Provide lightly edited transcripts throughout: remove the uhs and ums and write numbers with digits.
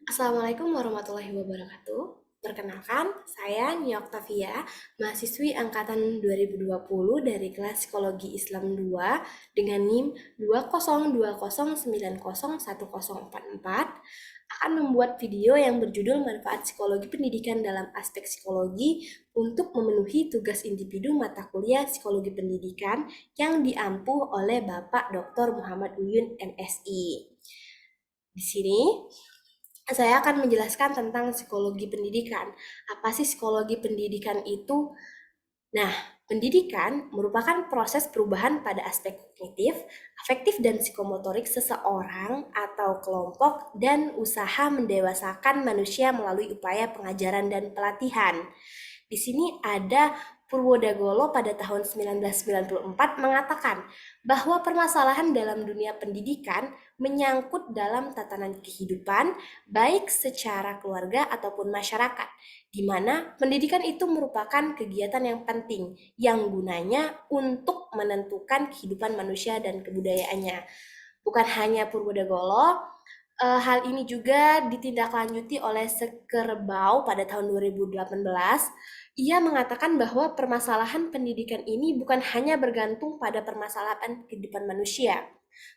Assalamualaikum warahmatullahi wabarakatuh. Perkenalkan, saya Nia Oktavia, mahasiswi angkatan 2020 dari kelas Psikologi Islam 2 dengan NIM 202090104 akan membuat video yang berjudul Manfaat Psikologi Pendidikan dalam Aspek Psikologi untuk memenuhi tugas individu mata kuliah Psikologi Pendidikan yang diampu oleh Bapak Dr. Muhammad Uyun MSI. Di sini saya akan menjelaskan tentang psikologi pendidikan. Apa sih psikologi pendidikan itu? Nah, pendidikan merupakan proses perubahan pada aspek kognitif, afektif, dan psikomotorik seseorang atau kelompok dan usaha mendewasakan manusia melalui upaya pengajaran dan pelatihan. Di sini ada Purwodagolo pada tahun 1994 mengatakan bahwa permasalahan dalam dunia pendidikan menyangkut dalam tatanan kehidupan, baik secara keluarga ataupun masyarakat, di mana pendidikan itu merupakan kegiatan yang penting, yang gunanya untuk menentukan kehidupan manusia dan kebudayaannya. Bukan hanya Purwodagolo, hal ini juga ditindaklanjuti oleh Sekerbau pada tahun 2018. Ia mengatakan bahwa permasalahan pendidikan ini bukan hanya bergantung pada permasalahan kehidupan manusia,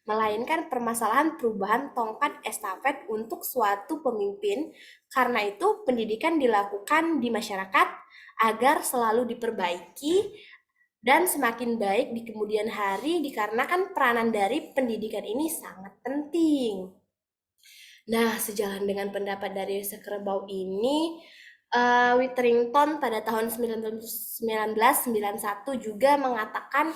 melainkan permasalahan perubahan tongkat estafet untuk suatu pemimpin. Karena itu, pendidikan dilakukan di masyarakat agar selalu diperbaiki dan semakin baik di kemudian hari dikarenakan peranan dari pendidikan ini sangat penting. Nah, sejalan dengan pendapat dari Sekerbau ini, Witherington pada tahun 1991 juga mengatakan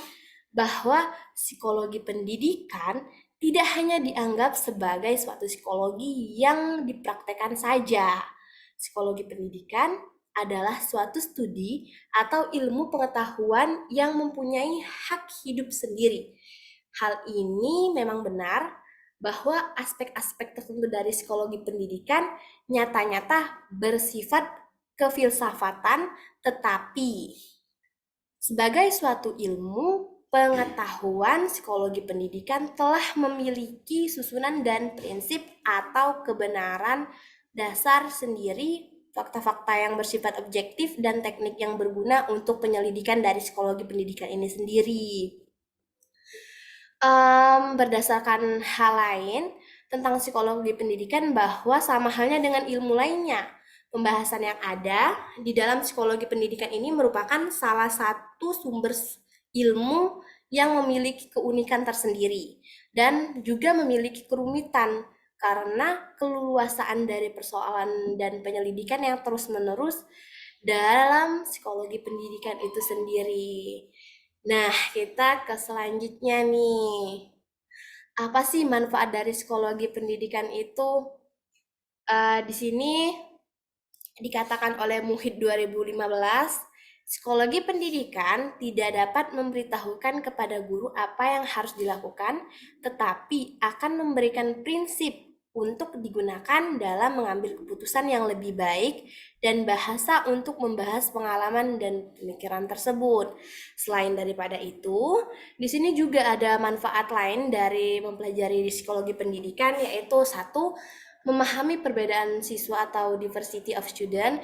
bahwa psikologi pendidikan tidak hanya dianggap sebagai suatu psikologi yang dipraktekkan saja. Psikologi pendidikan adalah suatu studi atau ilmu pengetahuan yang mempunyai hak hidup sendiri. Hal ini memang benar bahwa aspek-aspek tertentu dari psikologi pendidikan nyata-nyata bersifat kefilsafatan, tetapi sebagai suatu ilmu pengetahuan, psikologi pendidikan telah memiliki susunan dan prinsip atau kebenaran dasar sendiri, fakta-fakta yang bersifat objektif dan teknik yang berguna untuk penyelidikan dari psikologi pendidikan ini sendiri. Berdasarkan hal lain tentang psikologi pendidikan bahwa sama halnya dengan ilmu lainnya, pembahasan yang ada di dalam psikologi pendidikan ini merupakan salah satu sumber ilmu yang memiliki keunikan tersendiri dan juga memiliki kerumitan karena keleluasaan dari persoalan dan penyelidikan yang terus-menerus dalam psikologi pendidikan itu sendiri. Nah, kita ke selanjutnya nih. Apa sih manfaat dari psikologi pendidikan itu? Di sini dikatakan oleh Muhid 2015, psikologi pendidikan tidak dapat memberitahukan kepada guru apa yang harus dilakukan, tetapi akan memberikan prinsip untuk digunakan dalam mengambil keputusan yang lebih baik dan bahasa untuk membahas pengalaman dan pemikiran tersebut. Selain daripada itu, di sini juga ada manfaat lain dari mempelajari psikologi pendidikan, yaitu satu, memahami perbedaan siswa atau diversity of student.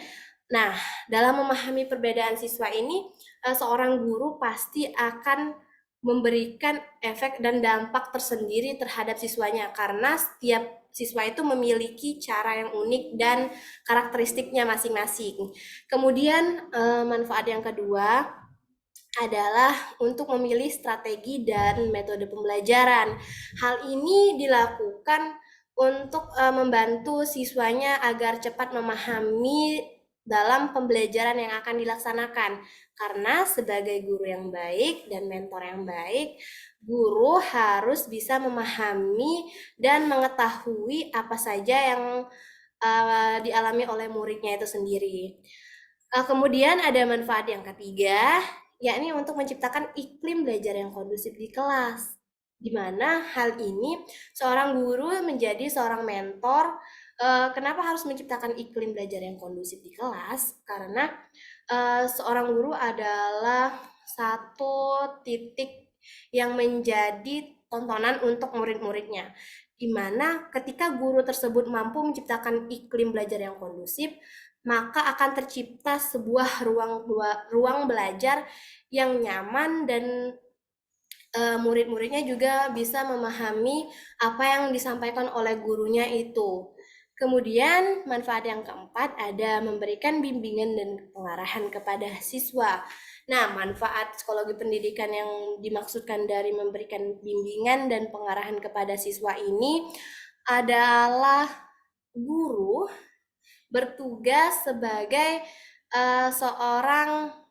Nah, dalam memahami perbedaan siswa ini, seorang guru pasti akan memberikan efek dan dampak tersendiri terhadap siswanya karena setiap siswa itu memiliki cara yang unik dan karakteristiknya masing-masing. Kemudian manfaat yang kedua adalah untuk memilih strategi dan metode pembelajaran. Hal ini dilakukan untuk membantu siswanya agar cepat memahami dalam pembelajaran yang akan dilaksanakan. Karena sebagai guru yang baik dan mentor yang baik, guru harus bisa memahami dan mengetahui apa saja yang dialami oleh muridnya itu sendiri. Kemudian ada manfaat yang ketiga, yakni untuk menciptakan iklim belajar yang kondusif di kelas. Di mana hal ini seorang guru menjadi seorang mentor. Kenapa harus menciptakan iklim belajar yang kondusif di kelas? Karena seorang guru adalah satu titik yang menjadi tontonan untuk murid-muridnya. di mana ketika guru tersebut mampu menciptakan iklim belajar yang kondusif, maka akan tercipta sebuah ruang belajar yang nyaman dan murid-muridnya juga bisa memahami apa yang disampaikan oleh gurunya itu. Kemudian manfaat yang keempat ada memberikan bimbingan dan pengarahan kepada siswa. Nah, manfaat psikologi pendidikan yang dimaksudkan dari memberikan bimbingan dan pengarahan kepada siswa ini adalah guru bertugas sebagai seorang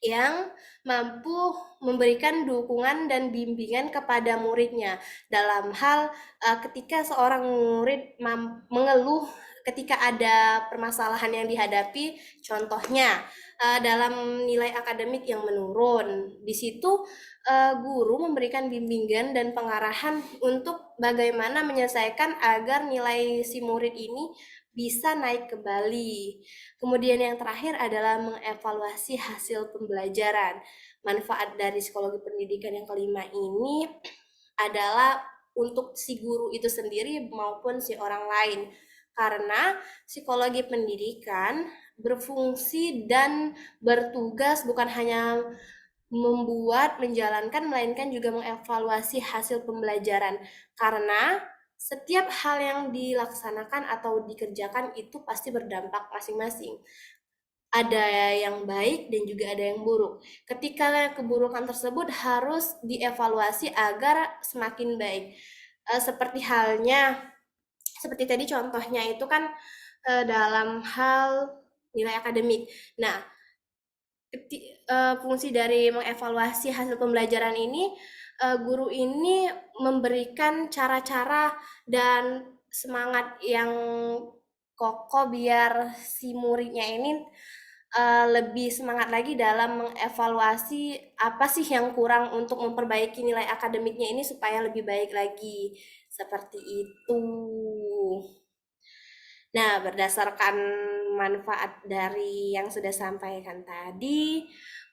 yang mampu memberikan dukungan dan bimbingan kepada muridnya dalam hal ketika seorang murid mengeluh ketika ada permasalahan yang dihadapi, contohnya dalam nilai akademik yang menurun. Di situ guru memberikan bimbingan dan pengarahan untuk bagaimana menyelesaikan agar nilai si murid ini bisa naik kembali. Kemudian yang terakhir adalah mengevaluasi hasil pembelajaran. Manfaat dari psikologi pendidikan yang kelima ini adalah untuk si guru itu sendiri maupun si orang lain. Karena psikologi pendidikan berfungsi dan bertugas bukan hanya membuat, menjalankan, melainkan juga mengevaluasi hasil pembelajaran. Karena setiap hal yang dilaksanakan atau dikerjakan itu pasti berdampak masing-masing. Ada yang baik dan juga ada yang buruk. Ketika keburukan tersebut harus dievaluasi agar semakin baik. Seperti halnya, seperti tadi contohnya itu kan dalam hal nilai akademik. Nah, fungsi dari mengevaluasi hasil pembelajaran ini, guru ini memberikan cara-cara dan semangat yang kokoh biar si muridnya ini lebih semangat lagi dalam mengevaluasi apa sih yang kurang untuk memperbaiki nilai akademiknya ini supaya lebih baik lagi. Seperti itu. Nah, berdasarkan manfaat dari yang sudah sampaikan tadi,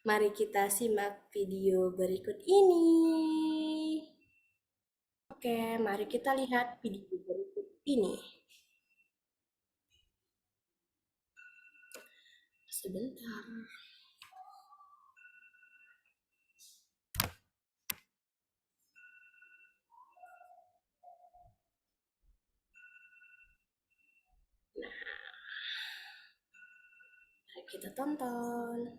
mari kita simak video berikut ini. Oke, mari kita lihat video berikut ini. Sebentar. Mari kita tonton.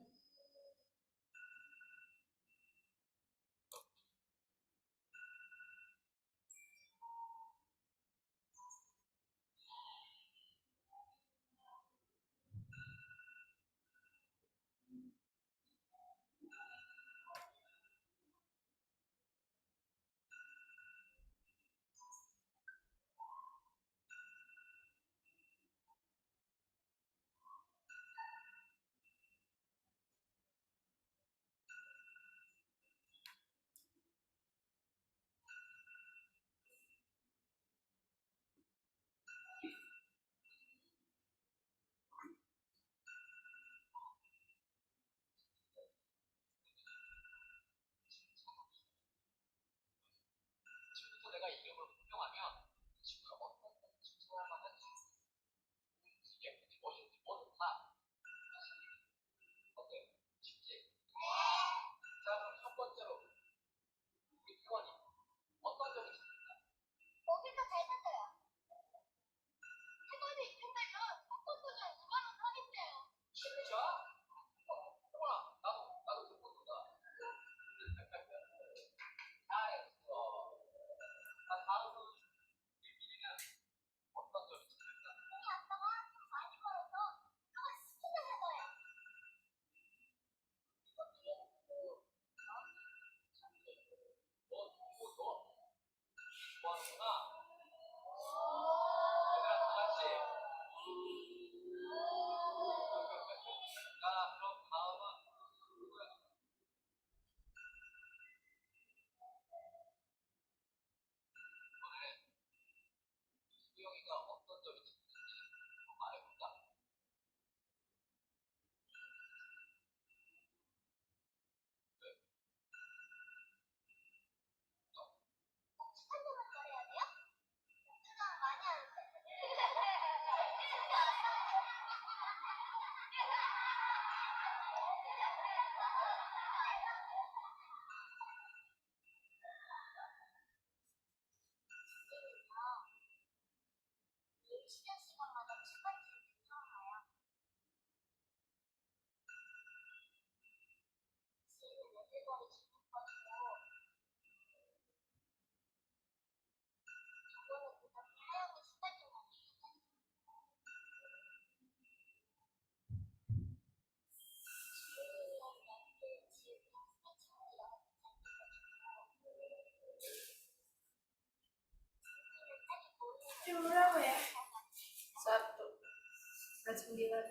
Satu dan sembilan.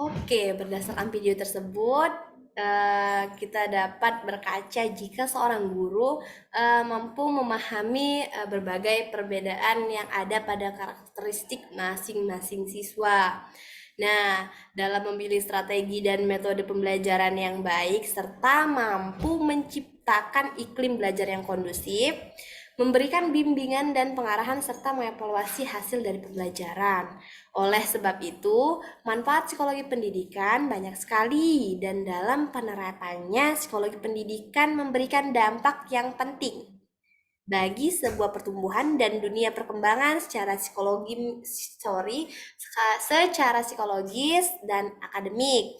Oke, berdasarkan video tersebut, kita dapat berkaca jika seorang guru mampu memahami berbagai perbedaan yang ada pada karakteristik masing-masing siswa. Nah, dalam memilih strategi dan metode pembelajaran yang baik, serta mampu menciptakan iklim belajar yang kondusif, memberikan bimbingan dan pengarahan serta mengevaluasi hasil dari pembelajaran. Oleh sebab itu, manfaat psikologi pendidikan banyak sekali dan dalam penerapannya psikologi pendidikan memberikan dampak yang penting bagi sebuah pertumbuhan dan dunia perkembangan secara psikologis dan akademik.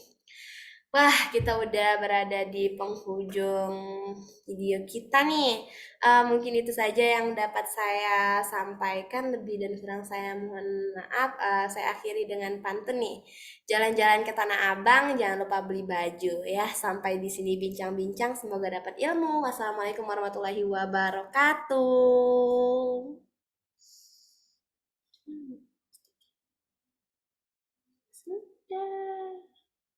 Wah, kita udah berada di penghujung video kita nih. Mungkin itu saja yang dapat saya sampaikan. Lebih dan kurang saya mohon maaf. Saya akhiri dengan pantun nih. Jalan-jalan ke Tanah Abang, jangan lupa beli baju ya. Sampai di sini bincang-bincang. Semoga dapat ilmu. Wassalamualaikum warahmatullahi wabarakatuh. Sudah.